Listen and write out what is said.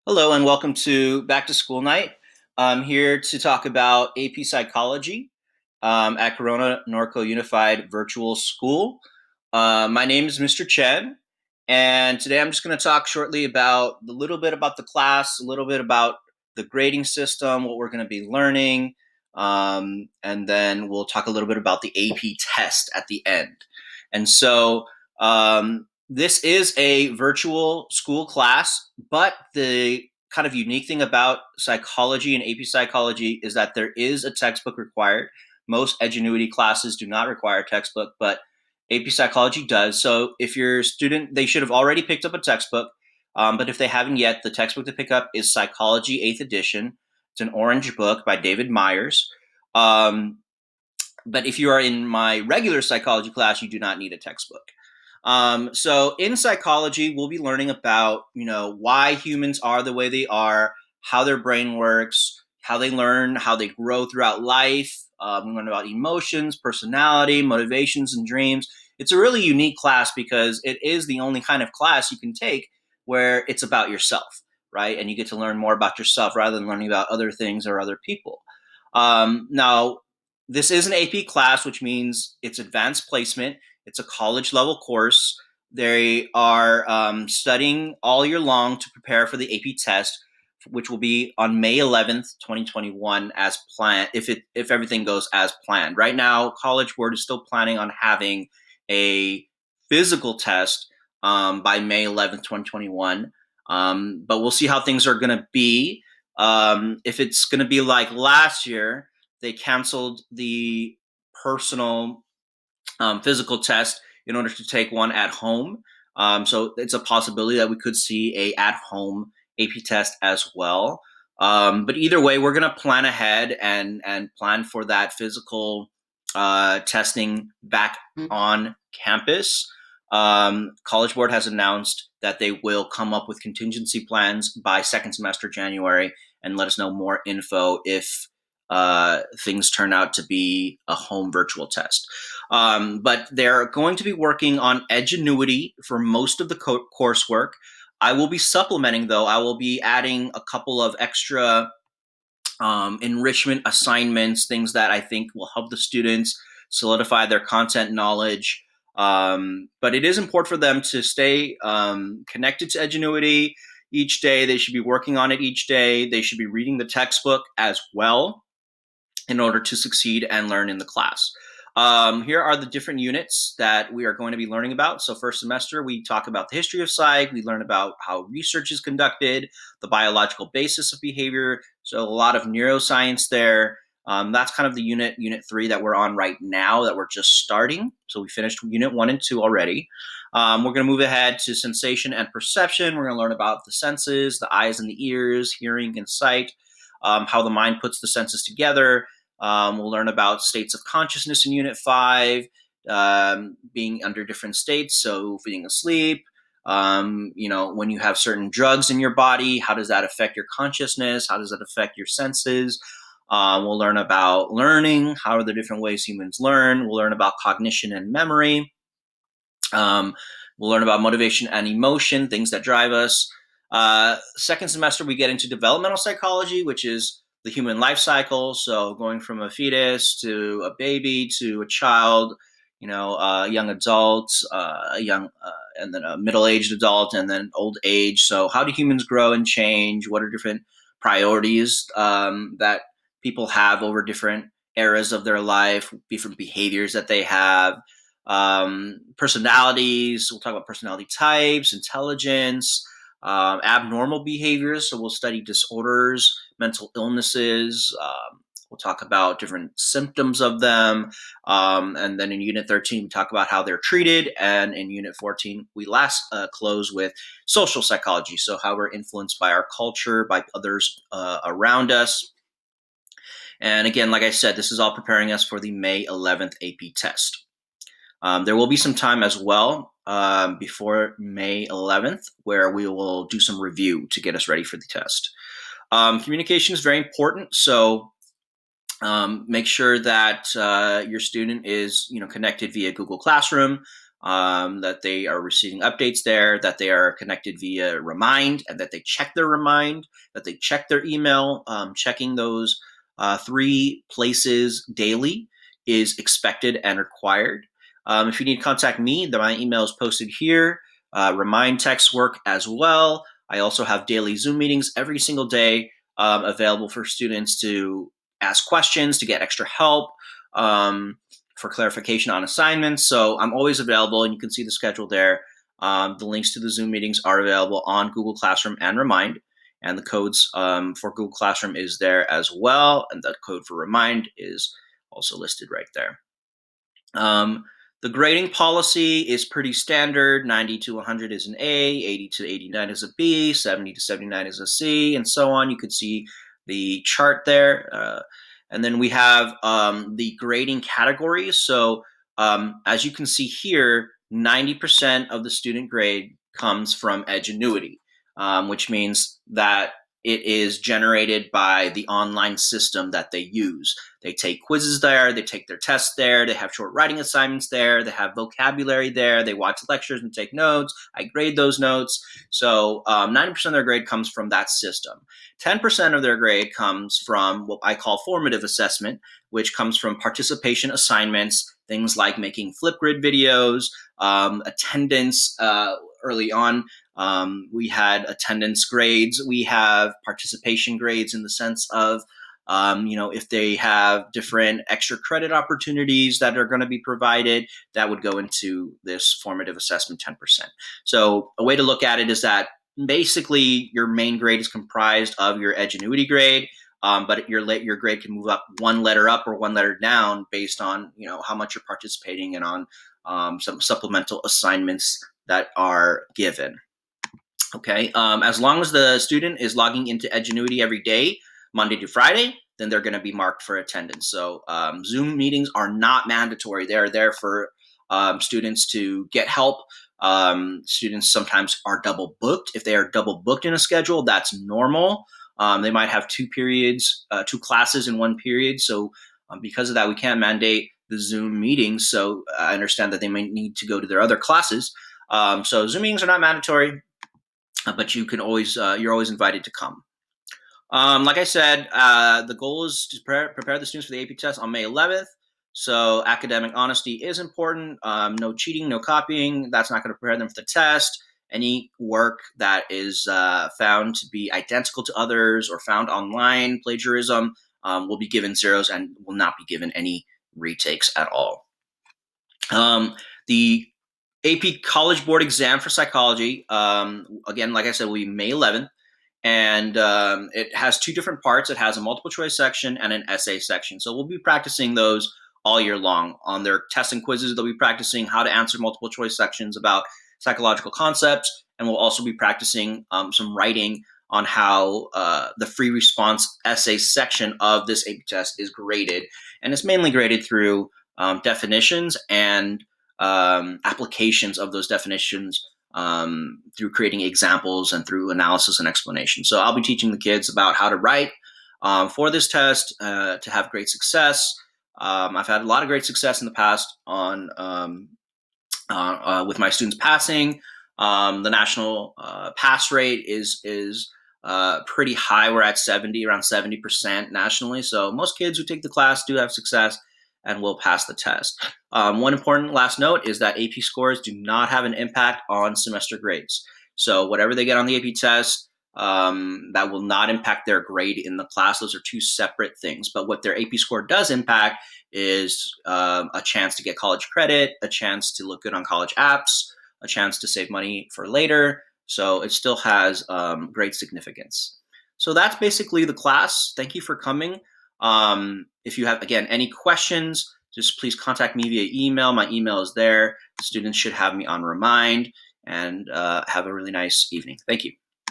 Hello and welcome to Back to School Night. I'm here to talk about AP Psychology at Corona Norco Unified Virtual School. My name is Mr. Chen, and today I'm just going to talk shortly about a little bit about the class, a little bit about the grading system, what we're going to be learning, and then we'll talk a little bit about the AP test at the end. And so, this is a virtual school class, but the kind of unique thing about psychology and AP psychology is that there is a textbook required. Most Edgenuity classes do not require a textbook, but AP psychology does. So if you're a student, they should have already picked up a textbook. But if they haven't yet, the textbook to pick up is Psychology 8th edition. It's an orange book by David Myers. Um, but if you are in my regular psychology class, you do not need a textbook. So in psychology, we'll be learning about, why humans are the way they are, how their brain works, how they learn, how they grow throughout life. We learn about emotions, personality, motivations, and dreams. It's a really unique class because it is the only kind of class you can take where it's about yourself, right? And you get to learn more about yourself rather than learning about other things or other people. Now, this is an AP class, which means it's advanced placement. It's a college level course. They are studying all year long to prepare for the AP test, which will be on May 11th, 2021, as planned. If everything goes as planned. Right now, College Board is still planning on having a physical test by May 11th, 2021. But we'll see how things are going to be. If it's going to be like last year, they canceled the personal physical test in order to take one at home. So it's a possibility that we could see a at home AP test as well. But either way, we're going to plan ahead and plan for that physical testing back on campus. College Board has announced that they will come up with contingency plans by second semester January and let us know more info if things turn out to be a home virtual test. But they're going to be working on Edgenuity for most of the coursework. I will be supplementing, though. I will be adding a couple of extra enrichment assignments, things that I think will help the students solidify their content knowledge. But it is important for them to stay connected to Edgenuity each day. They should be working on it each day. They should be reading the textbook as well in order to succeed and learn in the class. Here are the different units that we are going to be learning about. So first semester, we talk about the history of psych. We learn about how research is conducted, the biological basis of behavior. So a lot of neuroscience there. That's kind of the unit 3 that we're on right now that we're just starting. So we finished unit 1 and 2 already. We're going to move ahead to sensation and perception. We're going to learn about the senses, the eyes and the ears, hearing and sight, how the mind puts the senses together. We'll learn about states of consciousness in Unit 5, being under different states, so being asleep, when you have certain drugs in your body, how does that affect your consciousness? How does that affect your senses? We'll learn about learning, how are the different ways humans learn. We'll learn about cognition and memory. We'll learn about motivation and emotion, things that drive us. Second semester, we get into developmental psychology, which is the human life cycle. So going from a fetus to a baby to a child, a young adult, and then a middle-aged adult, and then old age. So how do humans grow and change? What are different priorities that people have over different eras of their life, different behaviors that they have? Personalities. We'll talk about personality types, intelligence, abnormal behaviors. So we'll study disorders, mental illnesses. We'll talk about different symptoms of them. And then in Unit 13, we talk about how they're treated. And in Unit 14, we last close with social psychology. So how we're influenced by our culture, by others around us. And again, like I said, this is all preparing us for the May 11th AP test. There will be some time as well before May 11th where we will do some review to get us ready for the test. Communication is very important, so make sure that your student is connected via Google Classroom. that they are receiving updates there, that they are connected via Remind, and that they check their Remind, that they check their email. Checking those 3 places daily is expected and required. If you need to contact me, my email is posted here. Remind texts work as well. I also have daily Zoom meetings every single day available for students to ask questions, to get extra help, for clarification on assignments. So I'm always available, and you can see the schedule there. The links to the Zoom meetings are available on Google Classroom and Remind, and the codes for Google Classroom is there as well, and the code for Remind is also listed right there. The grading policy is pretty standard. 90 to 100 is an A, 80 to 89 is a B, 70 to 79 is a C, and so on. You could see the chart there. And then we have the grading categories. So as you can see here, 90% of the student grade comes from Edgenuity, which means that it is generated by the online system that they use. They take quizzes there, they take their tests there, they have short writing assignments there, they have vocabulary there, they watch lectures and take notes. I grade those notes. So 90% of their grade comes from that system. 10% of their grade comes from what I call formative assessment, which comes from participation assignments, things like making Flipgrid videos, attendance early on. We had attendance grades. We have participation grades in the sense of, if they have different extra credit opportunities that are going to be provided, that would go into this formative assessment 10%. So a way to look at it is that basically your main grade is comprised of your Edgenuity grade, but your grade can move up 1 letter up or 1 letter down based on how much you're participating and on some supplemental assignments that are given. Okay, as long as the student is logging into Edgenuity every day, Monday to Friday, then they're going to be marked for attendance. So Zoom meetings are not mandatory. They're there for students to get help. Students sometimes are double booked. If they are double booked in a schedule, that's normal. They might have 2 periods, 2 classes in 1 period. So because of that, we can't mandate the Zoom meetings. So I understand that they might need to go to their other classes. So Zoom meetings are not mandatory, but you can always you're always invited to come. Like I said, the goal is to prepare the students for the AP test on May 11th. So academic honesty is important. No cheating, no copying. That's not going to prepare them for the test. Any work that is found to be identical to others or found online, plagiarism, will be given zeros and will not be given any retakes at all. The AP College Board exam for psychology, again, like I said, will be May 11th. And it has 2 different parts. It has a multiple choice section and an essay section. So we'll be practicing those all year long. On their tests and quizzes, they'll be practicing how to answer multiple choice sections about psychological concepts. And we'll also be practicing some writing on how the free response essay section of this AP test is graded. And it's mainly graded through definitions and applications of those definitions through creating examples and through analysis and explanation. So I'll be teaching the kids about how to write for this test to have great success. I've had a lot of great success in the past on with my students passing. The national pass rate is pretty high. We're at around 70% nationally. So most kids who take the class do have success and will pass the test. One important last note is that AP scores do not have an impact on semester grades. So whatever they get on the AP test, that will not impact their grade in the class. Those are 2 separate things. But what their AP score does impact is a chance to get college credit, a chance to look good on college apps, a chance to save money for later. So it still has great significance. So that's basically the class. Thank you for coming. If you have, again, any questions, just please contact me via email. My email is there. Students should have me on Remind, and have a really nice evening. Thank you.